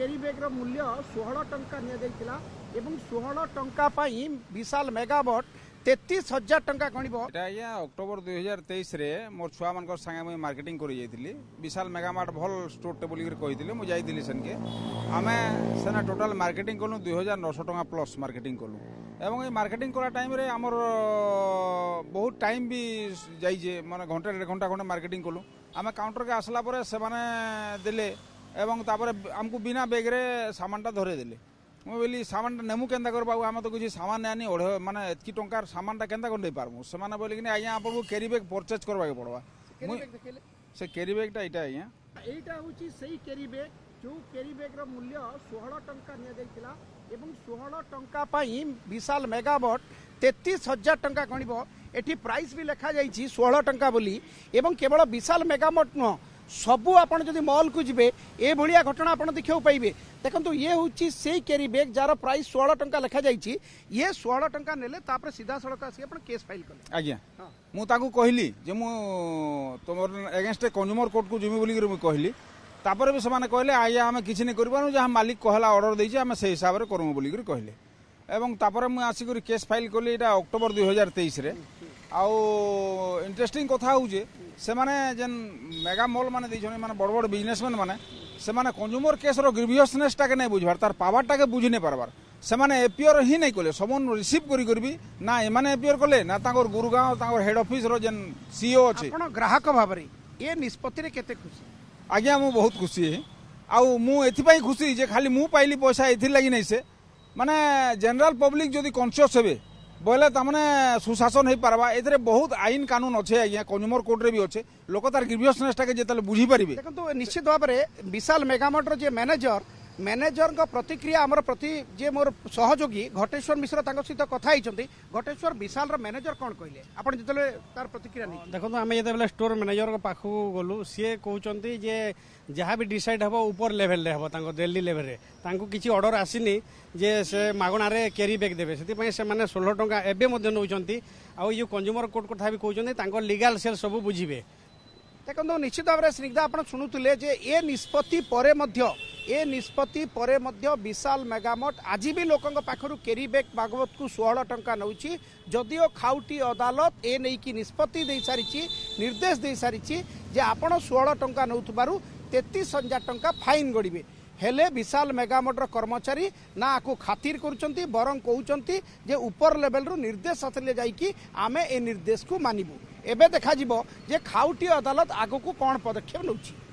केरी bag मूल्य 16 टंका निया एवं 16 टंका पाई विशाल मेगावट 33,000 टंका गणिबो। एटा अक्टोबर 2023 रे मोर छुआ मानकर संगे मुई मार्केटिंग करि जाइतिली। विशाल मेगामार्ट भल स्टोर टे बोली कहितिले मु जाइतिली सनके। आमे सेना टोटल मार्केटिंग कलु 2900 टंका प्लस मार्केटिंग कलु एवं ये मार्केटिंग करा टाइम रे हमर बहुत टाइम भी जाई जे माने घंटा डेढ़ घंटा खंडे मार्केटिंग कलु। आमे काउंटर के आसला परे से माने देले एवं तापरे हमको बिना बैग रे सामानटा धरे देले। मु बोली सामानटा नेमु केंदा कर बाबू आमे तो कुछ सामान नानी ओढे माने एतकी टंकार सामानटा केंदा कर नै पारमु। से माने बोली कि आइया आपन कैरी बैग परचेज करबा के पड़वा। से कैरी बैगटा इटा आइया एटा होची सही कैरी बैग जो कैरी बैग रो मूल्य 16 टंका निया जाइतिला एवं 16 टंका पाई विशाल मेगावट 33,000 टंका गणिबो। एठी प्राइस भी लिखा जाइछि 16 टंका बोली एवं केवल विशाल मेगावट न सबू आपन जदि मॉल को जिबे ए भलिया घटना आपन देखियो पाइबे। देखंतु ये होची सेही कैरी बैग जार प्राइस 16 टंका लिखा जाइछि। ये 16 टंका नेले तापर सीधा सड़क आसी आपन केस फाइल करले। आज्ञा मु ताकू कहली जे मु तोमर अगेंस्ट कंज्यूमर कोर्ट को जिमि बोली मु कहली। तापर भी समाने कहले आइया हमें किछि नै करबानु जहा मालिक कहला ऑर्डर दैछि हमें से हिसाब रे करमु बोली कहले। एवं तापर मु आसी करी केस फाइल करली। एटा अक्टोबर 2023 रे। आउ इंटरेस्टिंग कथा हूँ से माने जेन मेगा मॉल माने दैछन माने बड़ बड़ बिजनेसमैन माने से माने कंज्यूमर केस रो ग्रीवियसनेस टाके नै बुझबार तार पावर टाके बुझि नै पारबार। से माने एपियर ही नै कले समन रिसीव करी करबी ना ए माने एपियर कले ना तांगर गुरुगांव तांगर हेड ऑफिस रो जेन सीईओ अछि। आपण ग्राहक भाबरे ए निष्पत्ति रे केते खुशी? आज्ञा मु बहुत खुशी है। आउ मु एथि पई खुशी जे खाली मु पाइली पैसा एथि लागि नै से माने जनरल पब्लिक जदि कॉन्शियस हेबे बोले तमने सुशासन हो पारबा। एथरे बहुत आईन कानून अच्छे आज्ञा कंज्यूमर कोर्ट रे भी अच्छे लोक तार ग्रीवियसनेस टाके जेतले बुझी परिबे। देखंतु निश्चित भाव में विशाल मेगामार्ट रो जे मैनेजर का प्रतिक्रिया आमर प्रति जे मोर सहयोगी घटेश्वर मिश्र तांको सहित कथा हिचंती। घटेश्वर विशाल रो मैनेजर कोन कहले आपण जेतले तार प्रतिक्रिया नै? देखो आम जो स्टोर मैनेजर पाखु गलु सी कहते जे जहाँ भी डिसाइड हम ऊपर लेवल रे हम दिल्ली लेवल रे तांको किसी ऑर्डर आसीनी जे से मागणारे कैरी बैग देवे से से माने 16 टंका एबे नौचंती। आउ ये कंज्यूमर कोर्ट कथा भी कहते तांको लीगल सेल सब बुझिबे। देखो निश्चित भाव में स्निग्धा आप शुणुले ए निष्पत्ति परे मध्य विशाल मेगामार्ट आज भी लोकों पाखरु कैरी बैग बागवत को 16 टंका नौची। जदिओ खाउटी अदालत ए नहीं कि निष्पत्ति दे सारी निर्देश दे सारी जे आपण 16 टंका नौथबारु 33,000 टंका फाइन गड़िबे। हेले विशाल मेगामार्ट कर्मचारी ना आपको खातिर करुचंती बरं कहउचंती जे ऊपर लेवल रु निर्देश आसले जाइकी आमे ए निर्देश को मानिबु। एबे देखा जिवो जे खाउटी अदालत आगो को कोन पदक्षेप नउची।